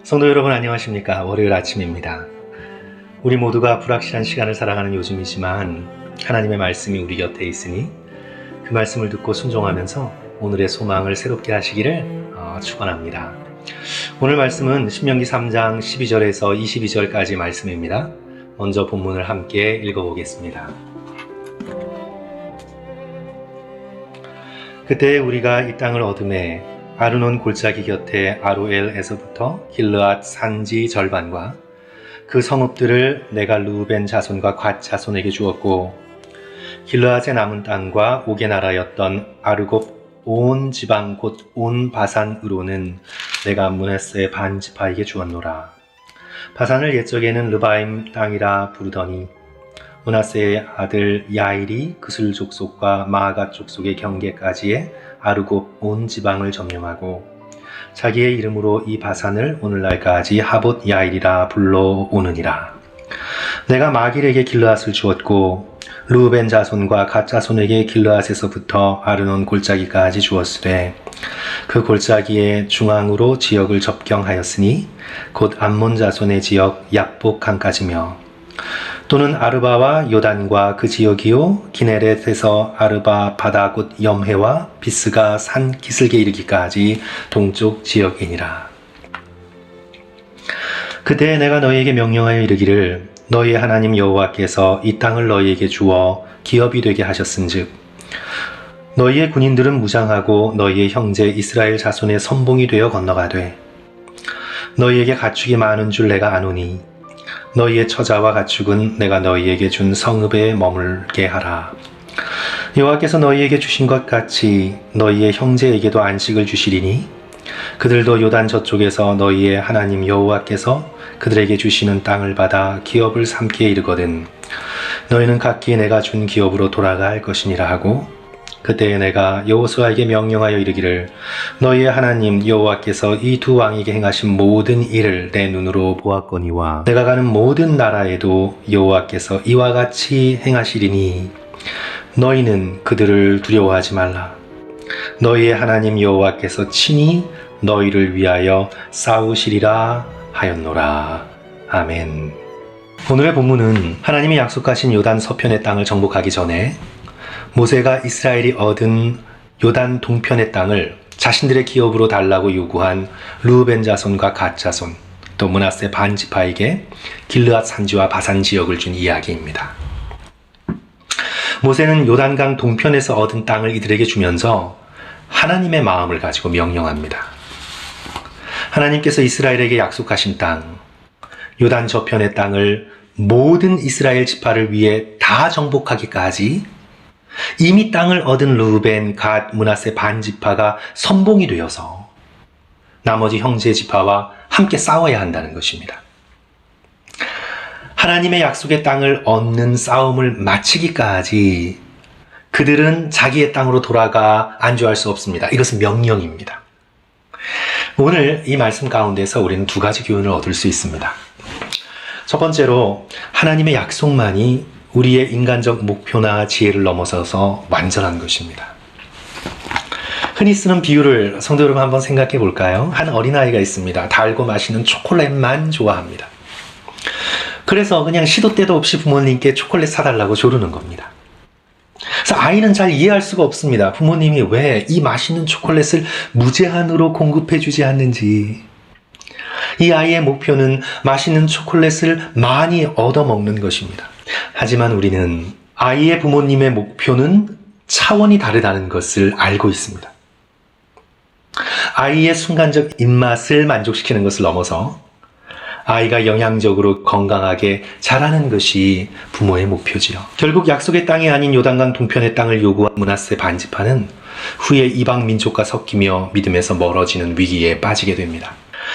성도 여러분 안녕하십니까? 월요일 아침입니다. 우리 모두가 불확실한 시간을 살아가는 요즘이지만 하나님의 말씀이 우리 곁에 있으니 그 말씀을 듣고 순종하면서 오늘의 소망을 새롭게 하시기를 축원합니다. 오늘 말씀은 신명기 3장 12절에서 22절까지 말씀입니다. 먼저 본문을 함께 읽어보겠습니다. 그때 우리가 이 땅을 얻음에 아르논 골짜기 곁에 아로엘에서부터 길르앗 산지 절반과 그 성읍들을 내가 르우벤 자손과 갓 자손에게 주었고 길르앗의 남은 땅과 옥의 나라였던 아르곱 온 지방 곧 온 바산으로는 내가 므낫세의 반 지파에게 주었노라. 바산을 옛적에는 르바임 땅이라 부르더니 므낫세의 아들 야일이 그슬 족속과 마아갓 족속의 경계까지의 아르곱 온 지방을 점령하고 자기의 이름으로 이 바산을 오늘날까지 하봇 야일이라 불러오느니라. 내가 마길에게 길르앗을 주었고 르우벤 자손과 갓 자손에게 길르앗에서부터 아르논 골짜기까지 주었으되 그 골짜기의 중앙으로 지역을 접경하였으니 곧 암몬 자손의 지역 얍복강까지며 또는 아르바와 요단과 그 지역이요 기네렛에서 아르바 바다 곧 염해와 비스가 산 기슭에 이르기까지 동쪽 지역이니라. 그때 내가 너희에게 명령하여 이르기를 너희의 하나님 여호와께서 이 땅을 너희에게 주어 기업이 되게 하셨은즉 너희의 군인들은 무장하고 너희의 형제 이스라엘 자손의 선봉이 되어 건너가되 너희에게 가축이 많은 줄 내가 아노니 너희의 처자와 가축은 내가 너희에게 준 성읍에 머물게 하라. 여호와께서 너희에게 주신 것 같이 너희의 형제에게도 안식을 주시리니 그들도 요단 저쪽에서 너희의 하나님 여호와께서 그들에게 주시는 땅을 받아 기업을 삼게 이르거든 너희는 각기 내가 준 기업으로 돌아가 할 것이니라 하고 그때 내가 여호수아에게 명령하여 이르기를 너희의 하나님 여호와께서 이 두 왕에게 행하신 모든 일을 내 눈으로 보았거니와 내가 가는 모든 나라에도 여호와께서 이와 같이 행하시리니 너희는 그들을 두려워하지 말라. 너희의 하나님 여호와께서 친히 너희를 위하여 싸우시리라 하였노라. 아멘. 오늘의 본문은 하나님이 약속하신 요단 서편의 땅을 정복하기 전에 모세가 이스라엘이 얻은 요단 동편의 땅을 자신들의 기업으로 달라고 요구한 르우벤 자손과 갓 자손 또 므낫세 반 지파에게 길르앗 산지와 바산 지역을 준 이야기입니다. 모세는 요단강 동편에서 얻은 땅을 이들에게 주면서 하나님의 마음을 가지고 명령합니다. 하나님께서 이스라엘에게 약속하신 땅 요단 저편의 땅을 모든 이스라엘 지파를 위해 다 정복하기까지 이미 땅을 얻은 르우벤, 갓, 므낫세 반 지파가 선봉이 되어서 나머지 형제 지파와 함께 싸워야 한다는 것입니다. 하나님의 약속의 땅을 얻는 싸움을 마치기까지 그들은 자기의 땅으로 돌아가 안주할 수 없습니다. 이것은 명령입니다. 오늘 이 말씀 가운데서 우리는 두 가지 교훈을 얻을 수 있습니다. 첫 번째로 하나님의 약속만이 우리의 인간적 목표나 지혜를 넘어서서 완전한 것입니다. 흔히 쓰는 비유를 성도 여러분 한번 생각해 볼까요? 한 어린아이가 있습니다. 달고 맛있는 초콜릿만 좋아합니다. 그래서 그냥 시도 때도 없이 부모님께 초콜릿 사달라고 조르는 겁니다. 그래서 아이는 잘 이해할 수가 없습니다. 부모님이 왜 이 맛있는 초콜릿을 무제한으로 공급해 주지 않는지. 이 아이의 목표는 맛있는 초콜릿을 많이 얻어먹는 것입니다. 하지만 우리는 아이의 부모님의 목표는 차원이 다르다는 것을 알고 있습니다. 아이의 순간적 입맛을 만족시키는 것을 넘어서 아이가 영양적으로 건강하게 자라는 것이 부모의 목표지요. 결국 약속의 땅이 아닌 요단강 동편의 땅을 요구한 므낫세 반지파는 후에 이방 민족과 섞이며 믿음에서 멀어지는 위기에 빠지게 됩니다.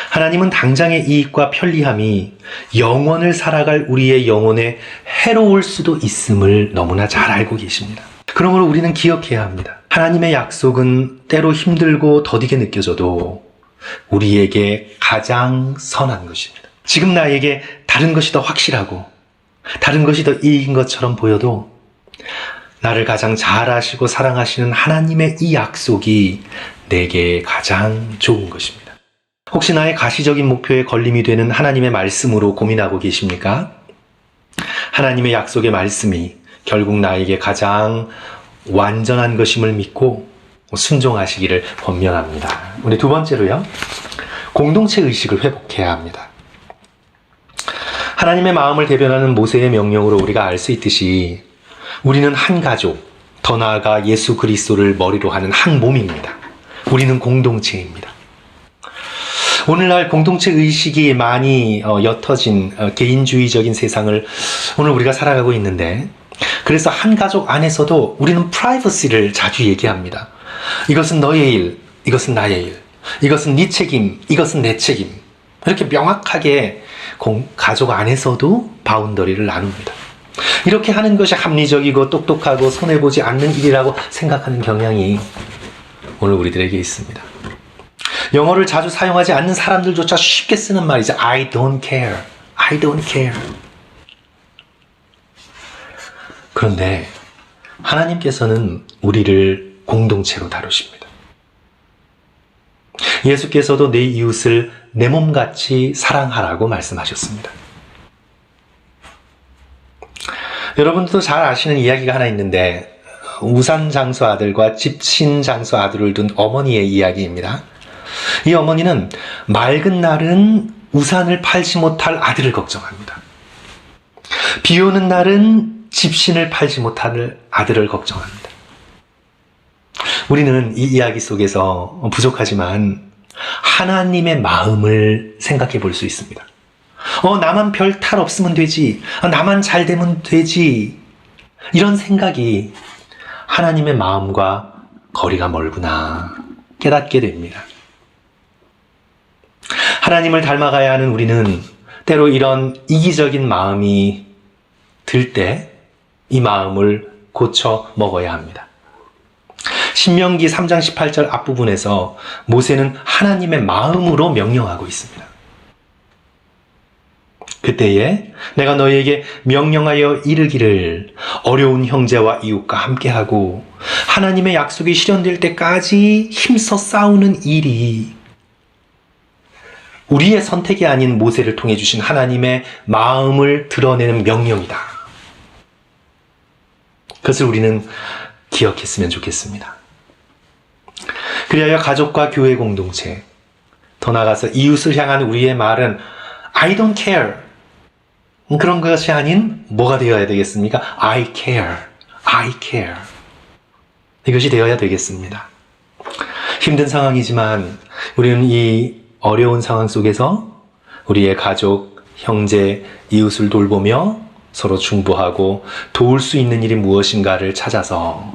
하나님은 당장의 이익과 편리함이 영원을 살아갈 우리의 영혼에 해로울 수도 있음을 너무나 잘 알고 계십니다. 그러므로 우리는 기억해야 합니다. 하나님의 약속은 때로 힘들고 더디게 느껴져도 우리에게 가장 선한 것입니다. 지금 나에게 다른 것이 더 확실하고 다른 것이 더 이익인 것처럼 보여도 나를 가장 잘 아시고 사랑하시는 하나님의 이 약속이 내게 가장 좋은 것입니다. 혹시 나의 가시적인 목표에 걸림이 되는 하나님의 말씀으로 고민하고 계십니까? 하나님의 약속의 말씀이 결국 나에게 가장 완전한 것임을 믿고 순종하시기를 권면합니다. 우리 두 번째로요, 공동체 의식을 회복해야 합니다. 하나님의 마음을 대변하는 모세의 명령으로 우리가 알 수 있듯이 우리는 한 가족, 더 나아가 예수 그리스도를 머리로 하는 한 몸입니다. 우리는 공동체입니다. 오늘날 공동체 의식이 많이 옅어진 개인주의적인 세상을 오늘 우리가 살아가고 있는데, 그래서 한 가족 안에서도 우리는 프라이버시를 자주 얘기합니다. 이것은 너의 일, 이것은 나의 일, 이것은 네 책임, 이것은 내 책임. 이렇게 명확하게 가족 안에서도 바운더리를 나눕니다. 이렇게 하는 것이 합리적이고 똑똑하고 손해보지 않는 일이라고 생각하는 경향이 오늘 우리들에게 있습니다. 영어를 자주 사용하지 않는 사람들조차 쉽게 쓰는 말이죠. I don't care. I don't care. 그런데 하나님께서는 우리를 공동체로 다루십니다. 예수께서도 내 이웃을 내 몸같이 사랑하라고 말씀하셨습니다. 여러분들도 잘 아시는 이야기가 하나 있는데, 우산 장수 아들과 집신 장수 아들을 둔 어머니의 이야기입니다. 이 어머니는 맑은 날은 우산을 팔지 못할 아들을 걱정합니다. 비 오는 날은 집신을 팔지 못할 아들을 걱정합니다. 우리는 이 이야기 속에서 부족하지만 하나님의 마음을 생각해 볼 수 있습니다. 나만 별 탈 없으면 되지. 나만 잘 되면 되지. 이런 생각이 하나님의 마음과 거리가 멀구나 깨닫게 됩니다. 하나님을 닮아가야 하는 우리는 때로 이런 이기적인 마음이 들 때 이 마음을 고쳐 먹어야 합니다. 신명기 3장 18절 앞부분에서 모세는 하나님의 마음으로 명령하고 있습니다. 그때에 내가 너희에게 명령하여 이르기를 어려운 형제와 이웃과 함께하고 하나님의 약속이 실현될 때까지 힘써 싸우는 일이 우리의 선택이 아닌 모세를 통해 주신 하나님의 마음을 드러내는 명령이다. 그것을 우리는 기억했으면 좋겠습니다. 그리하여 가족과 교회 공동체, 더 나아가서 이웃을 향한 우리의 말은 I don't care. 그런 것이 아닌 뭐가 되어야 되겠습니까? I care. I care. 이것이 되어야 되겠습니다. 힘든 상황이지만 우리는 이 어려운 상황 속에서 우리의 가족, 형제, 이웃을 돌보며 서로 중보하고 도울 수 있는 일이 무엇인가를 찾아서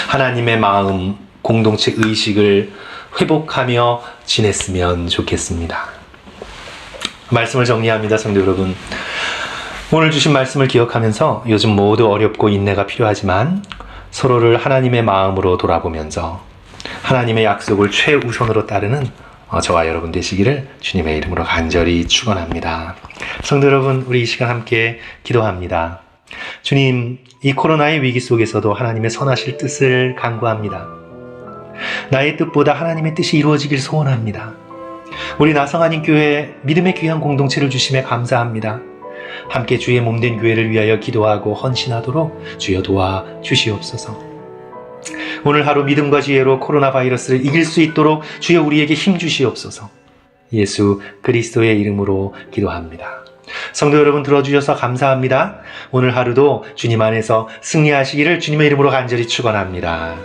하나님의 마음, 공동체 의식을 회복하며 지냈으면 좋겠습니다. 말씀을 정리합니다, 성도 여러분. 오늘 주신 말씀을 기억하면서 요즘 모두 어렵고 인내가 필요하지만 서로를 하나님의 마음으로 돌아보면서 하나님의 약속을 최우선으로 따르는 저와 여러분 되시기를 주님의 이름으로 간절히 축원합니다. 성도 여러분, 우리 이 시간 함께 기도합니다. 주님, 이 코로나의 위기 속에서도 하나님의 선하실 뜻을 간구합니다. 나의 뜻보다 하나님의 뜻이 이루어지길 소원합니다. 우리 나성하님 교회 믿음의 귀한 공동체를 주심에 감사합니다. 함께 주의 몸된 교회를 위하여 기도하고 헌신하도록 주여 도와 주시옵소서. 오늘 하루 믿음과 지혜로 코로나 바이러스를 이길 수 있도록 주여 우리에게 힘 주시옵소서. 예수 그리스도의 이름으로 기도합니다. 성도 여러분, 들어주셔서 감사합니다. 오늘 하루도 주님 안에서 승리하시기를 주님의 이름으로 간절히 축원합니다.